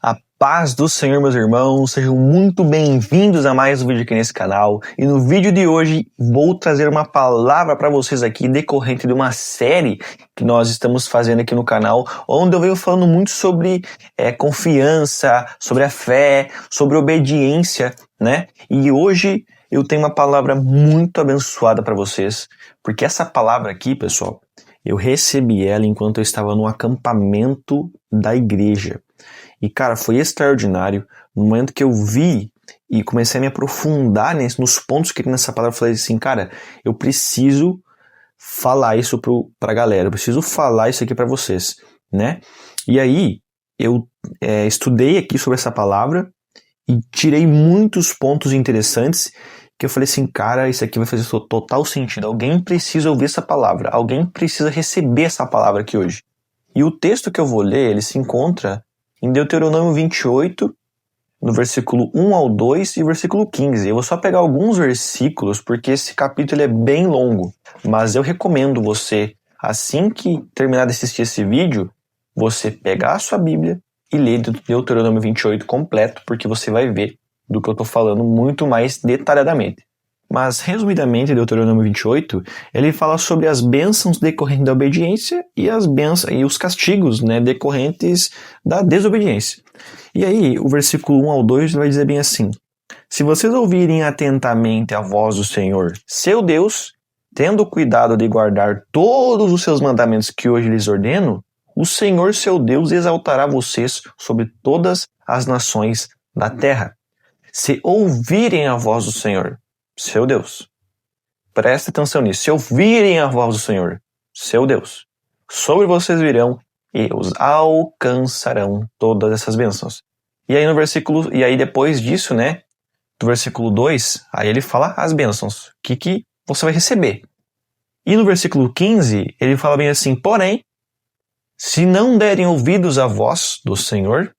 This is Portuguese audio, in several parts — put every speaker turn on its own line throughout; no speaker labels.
A paz do Senhor, meus irmãos, sejam muito bem-vindos a mais um vídeo aqui nesse canal. E no vídeo de hoje vou trazer uma palavra para vocês aqui decorrente de uma série que nós estamos fazendo aqui no canal, onde eu venho falando muito sobre confiança, sobre a fé, sobre obediência, né? E hoje eu tenho uma palavra muito abençoada para vocês, porque essa palavra aqui, pessoal, eu recebi ela enquanto eu estava no acampamento da igreja. E, cara, foi extraordinário. No momento que eu vi e comecei a me aprofundar nos pontos que tem nessa palavra, eu falei assim, cara, eu preciso falar isso pra galera, eu preciso falar isso aqui pra vocês, né? E aí, eu estudei aqui sobre essa palavra e tirei muitos pontos interessantes que eu falei assim, cara, isso aqui vai fazer total sentido. Alguém precisa ouvir essa palavra, alguém precisa receber essa palavra aqui hoje. E o texto que eu vou ler, ele se encontra em Deuteronômio 28, no versículo 1 ao 2 e versículo 15. Eu vou só pegar alguns versículos, porque esse capítulo é bem longo. Mas eu recomendo você, assim que terminar de assistir esse vídeo, você pegar a sua Bíblia e ler Deuteronômio 28 completo, porque você vai ver do que eu estou falando muito mais detalhadamente. Mas, resumidamente, Deuteronômio 28, ele fala sobre as bênçãos decorrentes da obediência e as bênçãos e os castigos, né, decorrentes da desobediência. E aí, o versículo 1 ao 2 vai dizer bem assim: se vocês ouvirem atentamente a voz do Senhor, seu Deus, tendo cuidado de guardar todos os seus mandamentos que hoje lhes ordeno, o Senhor, seu Deus, exaltará vocês sobre todas as nações da terra. Se ouvirem a voz do Senhor, seu Deus. Presta atenção nisso. Se ouvirem a voz do Senhor, seu Deus, sobre vocês virão e os alcançarão todas essas bênçãos. E aí depois disso, né, do versículo 2, aí ele fala as bênçãos, que você vai receber. E no versículo 15, ele fala bem assim, porém, se não derem ouvidos à voz do Senhor,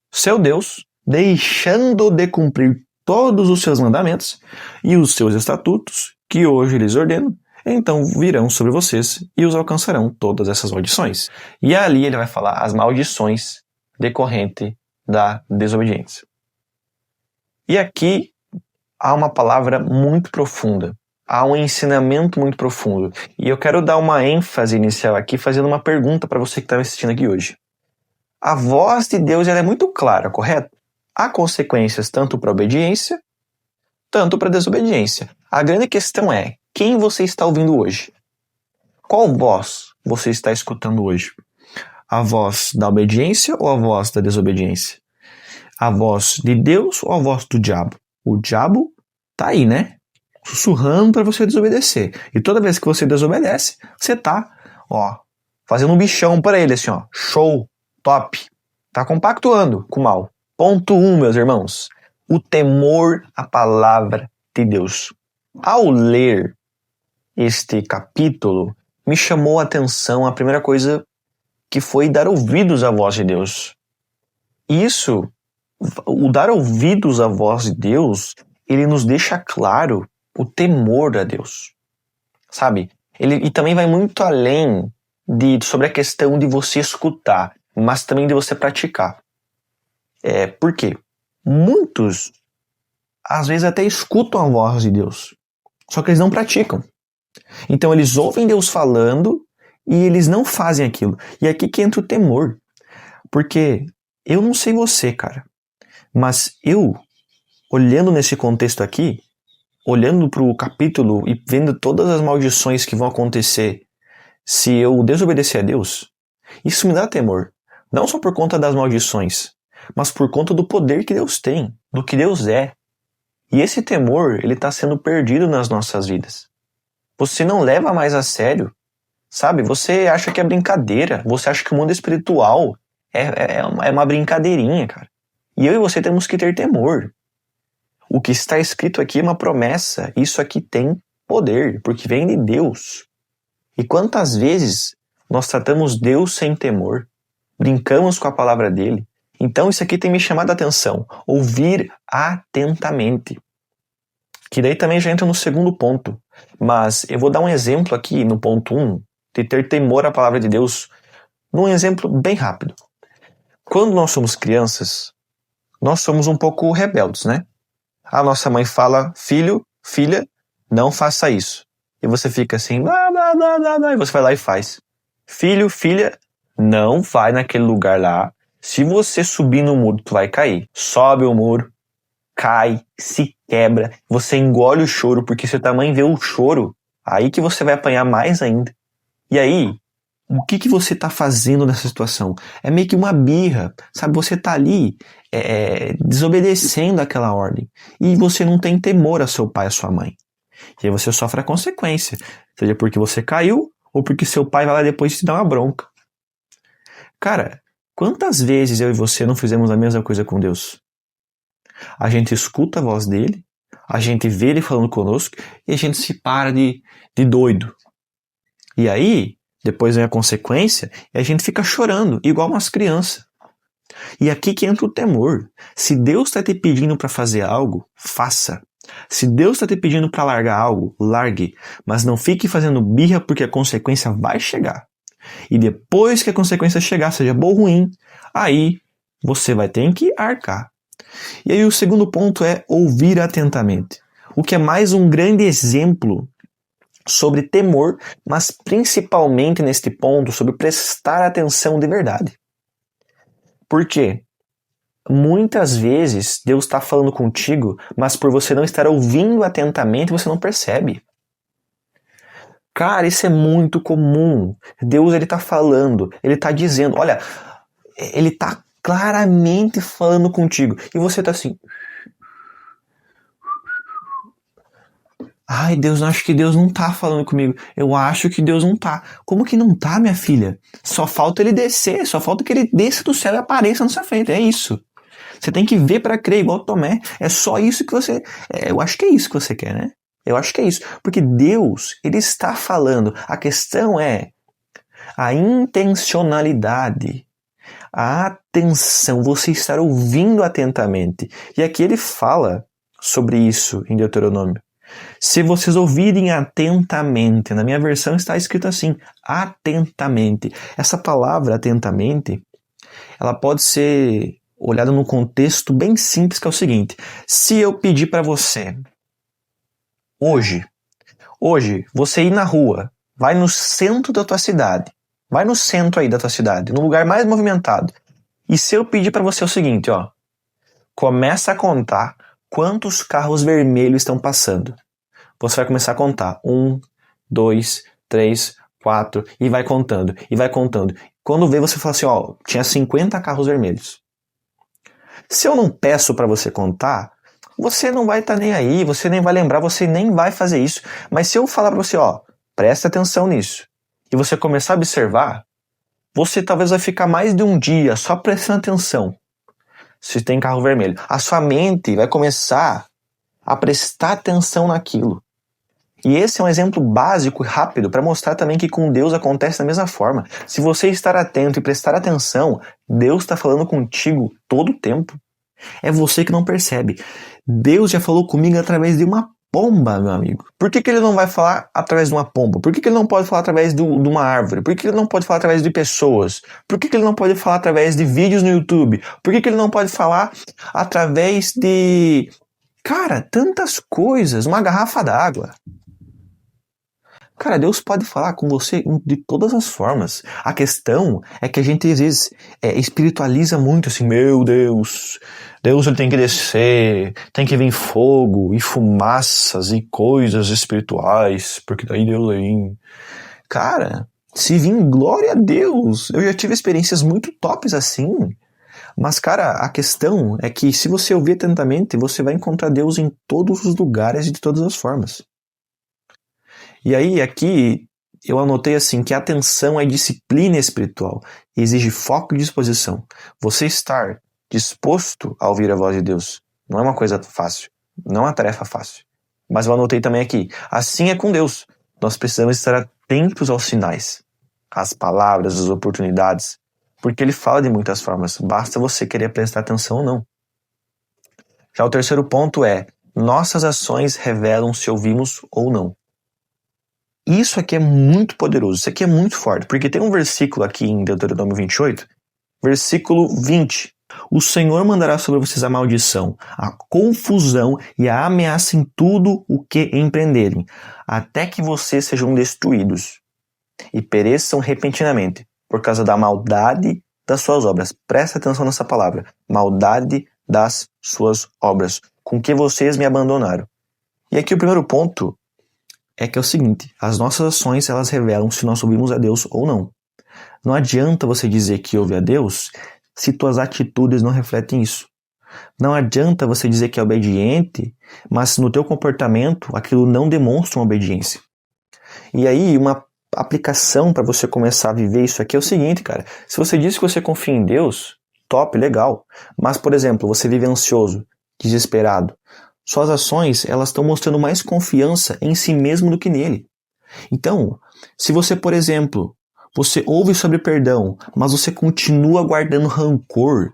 seu Deus, deixando de cumprir todos os seus mandamentos e os seus estatutos, que hoje lhes ordeno, então virão sobre vocês e os alcançarão todas essas maldições. E ali ele vai falar as maldições decorrentes da desobediência. E aqui há uma palavra muito profunda, há um ensinamento muito profundo. E eu quero dar uma ênfase inicial aqui, fazendo uma pergunta para você que está me assistindo aqui hoje. A voz de Deus ela é muito clara, correto? Há consequências tanto para a obediência, tanto para a desobediência. A grande questão é, quem você está ouvindo hoje? Qual voz você está escutando hoje? A voz da obediência ou a voz da desobediência? A voz de Deus ou a voz do diabo? O diabo tá aí, né? Sussurrando para você desobedecer. E toda vez que você desobedece, você tá, fazendo um bichão para ele, assim, show, top. Tá compactuando com o mal. Ponto 1, meus irmãos, o temor à palavra de Deus. Ao ler este capítulo, me chamou a atenção a primeira coisa que foi dar ouvidos à voz de Deus. Isso, o dar ouvidos à voz de Deus, ele nos deixa claro o temor a Deus. Sabe? E também vai muito além sobre a questão de você escutar, mas também de você praticar. Por quê? Muitos, às vezes, até escutam a voz de Deus, só que eles não praticam. Então, eles ouvem Deus falando e eles não fazem aquilo. E é aqui que entra o temor. Porque eu não sei você, cara, mas eu, olhando nesse contexto aqui, olhando para o capítulo e vendo todas as maldições que vão acontecer se eu desobedecer a Deus, isso me dá temor. Não só por conta das maldições, mas por conta do poder que Deus tem, do que Deus é. E esse temor, ele está sendo perdido nas nossas vidas. Você não leva mais a sério, sabe? Você acha que é brincadeira, você acha que o mundo espiritual é uma brincadeirinha, cara. E eu e você temos que ter temor. O que está escrito aqui é uma promessa, isso aqui tem poder, porque vem de Deus. E quantas vezes nós tratamos Deus sem temor, brincamos com a palavra dele. Então isso aqui tem me chamado a atenção, ouvir atentamente. Que daí também já entra no segundo ponto. Mas eu vou dar um exemplo aqui no ponto 1, de ter temor à palavra de Deus, num exemplo bem rápido. Quando nós somos crianças, nós somos um pouco rebeldes, né? A nossa mãe fala, filho, filha, não faça isso. E você fica assim, blá, blá, blá, blá, blá, e você vai lá e faz. Filho, filha, não vai naquele lugar lá. Se você subir no muro, tu vai cair. Sobe o muro, cai, se quebra, você engole o choro, porque se a tua mãe vê o choro, aí que você vai apanhar mais ainda. E aí, o que você tá fazendo nessa situação? É meio que uma birra, sabe? Você tá ali desobedecendo aquela ordem. E você não tem temor a seu pai e a sua mãe. E aí você sofre a consequência. Seja porque você caiu, ou porque seu pai vai lá depois te dar uma bronca. Cara, quantas vezes eu e você não fizemos a mesma coisa com Deus? A gente escuta a voz dele, a gente vê ele falando conosco, e a gente se para de doido. E aí, depois vem a consequência, e a gente fica chorando, igual umas crianças. E aqui que entra o temor. Se Deus está te pedindo para fazer algo, faça. Se Deus está te pedindo para largar algo, largue. Mas não fique fazendo birra porque a consequência vai chegar. E depois que a consequência chegar, seja boa ou ruim, aí você vai ter que arcar. E aí o segundo ponto é ouvir atentamente. O que é mais um grande exemplo sobre temor, mas principalmente neste ponto sobre prestar atenção de verdade. Por quê? Muitas vezes Deus está falando contigo, mas por você não estar ouvindo atentamente, você não percebe. Cara, isso é muito comum. Deus, ele tá falando, ele tá dizendo, olha, ele tá claramente falando contigo. E você tá assim... Ai, Deus, eu acho que Deus não tá falando comigo. Eu acho que Deus não tá. Como que não tá, minha filha? Só falta ele descer, só falta que ele desça do céu e apareça na sua frente. É isso. Você tem que ver para crer, igual Tomé. É só isso que você... eu acho que é isso que você quer, né? Eu acho que é isso. Porque Deus, ele está falando. A questão é a intencionalidade, a atenção, você estar ouvindo atentamente. E aqui ele fala sobre isso em Deuteronômio. Se vocês ouvirem atentamente, na minha versão está escrito assim, atentamente. Essa palavra atentamente, ela pode ser olhada num contexto bem simples, que é o seguinte. Se eu pedir para você, hoje, você ir na rua, vai no centro da tua cidade, vai no centro aí da tua cidade, no lugar mais movimentado, e se eu pedir para você o seguinte, ó, começa a contar quantos carros vermelhos estão passando. Você vai começar a contar. 1, 2, 3, 4, e vai contando, e vai contando. Quando vê, você fala assim, ó, tinha 50 carros vermelhos. Se eu não peço para você contar, você não vai estar nem aí, você nem vai lembrar, você nem vai fazer isso. Mas se eu falar para você, ó, presta atenção nisso, e você começar a observar, você talvez vai ficar mais de um dia só prestando atenção se tem carro vermelho. A sua mente vai começar a prestar atenção naquilo. E esse é um exemplo básico e rápido para mostrar também que com Deus acontece da mesma forma. Se você estar atento e prestar atenção, Deus está falando contigo todo o tempo. É você que não percebe. Deus já falou comigo através de uma pomba, meu amigo. Por que ele não vai falar através de uma pomba? Por que ele não pode falar através de uma árvore? Por que ele não pode falar através de pessoas? Por que ele não pode falar através de vídeos no YouTube? Por que ele não pode falar através de... Cara, tantas coisas. Uma garrafa d'água. Cara, Deus pode falar com você de todas as formas. A questão é que a gente às vezes espiritualiza muito assim, meu Deus, ele tem que descer, tem que vir fogo e fumaças e coisas espirituais, porque daí Deus vem. Cara, se vir glória a Deus, eu já tive experiências muito tops assim. Mas, cara, a questão é que se você ouvir atentamente, você vai encontrar Deus em todos os lugares e de todas as formas. E aí, aqui, eu anotei assim, que a atenção é disciplina espiritual, exige foco e disposição. Você estar disposto a ouvir a voz de Deus não é uma coisa fácil, não é uma tarefa fácil. Mas eu anotei também aqui, assim é com Deus. Nós precisamos estar atentos aos sinais, às palavras, às oportunidades, porque Ele fala de muitas formas, basta você querer prestar atenção ou não. Já o terceiro ponto é, nossas ações revelam se ouvimos ou não. Isso aqui é muito poderoso, isso aqui é muito forte, porque tem um versículo aqui em Deuteronômio 28 Versículo 20. O Senhor mandará sobre vocês a maldição, a confusão e a ameaça em tudo o que empreenderem, até que vocês sejam destruídos e pereçam repentinamente, por causa da maldade das suas obras. Presta atenção nessa palavra. Maldade das suas obras, com que vocês me abandonaram. E aqui o primeiro ponto é que é o seguinte: as nossas ações, elas revelam se nós ouvimos a Deus ou não. Não adianta você dizer que ouve a Deus se tuas atitudes não refletem isso. Não adianta você dizer que é obediente, mas no teu comportamento aquilo não demonstra uma obediência. E aí, uma aplicação para você começar a viver isso aqui é o seguinte, cara. Se você diz que você confia em Deus, top, legal. Mas, por exemplo, você vive ansioso, desesperado. Suas ações, elas estão mostrando mais confiança em si mesmo do que nele. Então, se você, por exemplo, você ouve sobre perdão, mas você continua guardando rancor,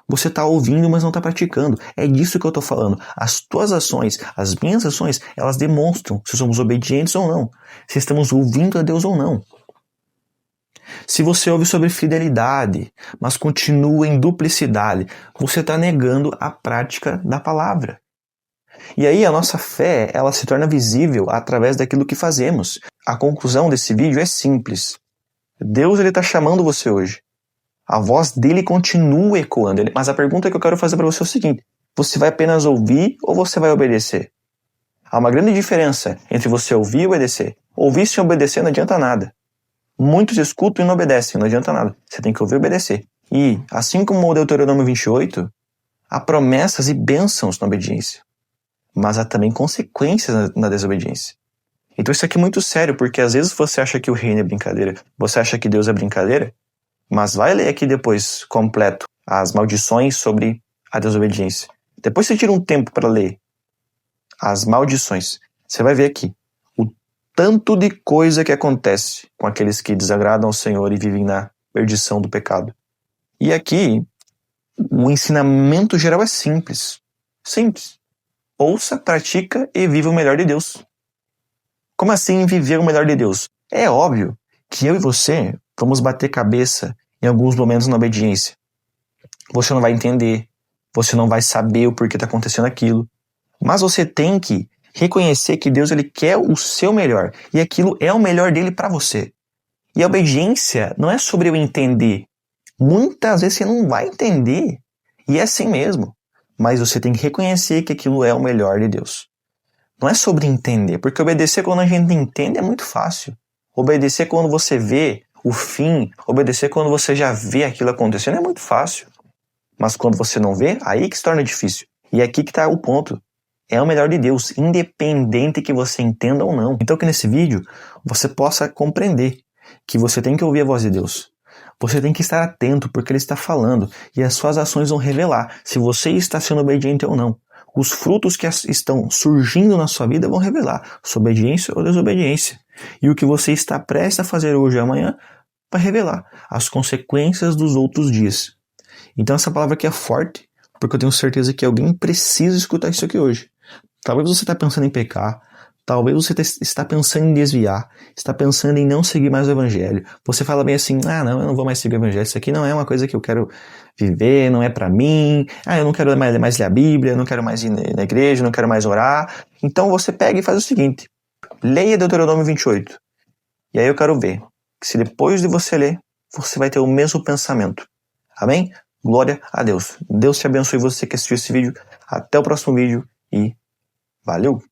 você está ouvindo, mas não está praticando. É disso que eu estou falando. As tuas ações, as minhas ações, elas demonstram se somos obedientes ou não. Se estamos ouvindo a Deus ou não. Se você ouve sobre fidelidade, mas continua em duplicidade, você está negando a prática da palavra. E aí a nossa fé, ela se torna visível através daquilo que fazemos. A conclusão desse vídeo é simples. Deus está chamando você hoje. A voz dele continua ecoando. Mas a pergunta que eu quero fazer para você é o seguinte: você vai apenas ouvir ou você vai obedecer? Há uma grande diferença entre você ouvir e obedecer. Ouvir sem obedecer não adianta nada. Muitos escutam e não obedecem, não adianta nada. Você tem que ouvir e obedecer. E, assim como o Deuteronômio 28, há promessas e bênçãos na obediência. Mas há também consequências na desobediência. Então isso aqui é muito sério, porque às vezes você acha que o reino é brincadeira, você acha que Deus é brincadeira, mas vai ler aqui depois, completo, as maldições sobre a desobediência. Depois você tira um tempo para ler as maldições. Você vai ver aqui o tanto de coisa que acontece com aqueles que desagradam ao Senhor e vivem na perdição do pecado. E aqui, o ensinamento geral é simples. Simples. Ouça, pratica e viva o melhor de Deus. Como assim viver o melhor de Deus? É óbvio que eu e você vamos bater cabeça em alguns momentos na obediência. Você não vai entender, você não vai saber o porquê está acontecendo aquilo, mas você tem que reconhecer que Deus ele quer o seu melhor e aquilo é o melhor dele para você. E a obediência não é sobre eu entender. Muitas vezes você não vai entender e é assim mesmo, mas você tem que reconhecer que aquilo é o melhor de Deus. Não é sobre entender, porque obedecer quando a gente entende é muito fácil. Obedecer quando você vê o fim, obedecer quando você já vê aquilo acontecendo é muito fácil. Mas quando você não vê, aí que se torna difícil. E é aqui que está o ponto. É o melhor de Deus, independente que você entenda ou não. Então que nesse vídeo você possa compreender que você tem que ouvir a voz de Deus. Você tem que estar atento porque Ele está falando e as suas ações vão revelar se você está sendo obediente ou não. Os frutos que estão surgindo na sua vida vão revelar sua obediência ou desobediência. E o que você está prestes a fazer hoje e amanhã vai revelar as consequências dos outros dias. Então essa palavra aqui é forte, porque eu tenho certeza que alguém precisa escutar isso aqui hoje. Talvez você está pensando em pecar, talvez você está pensando em desviar, está pensando em não seguir mais o evangelho. Você fala bem assim: ah, não, eu não vou mais seguir o evangelho, isso aqui não é uma coisa que eu quero viver, não é pra mim, eu não quero mais ler a Bíblia, eu não quero mais ir na igreja, eu não quero mais orar. Então você pega e faz o seguinte: leia Deuteronômio 28. E aí eu quero ver se depois de você ler, você vai ter o mesmo pensamento. Amém? Glória a Deus. Deus te abençoe, você que assistiu esse vídeo. Até o próximo vídeo e valeu!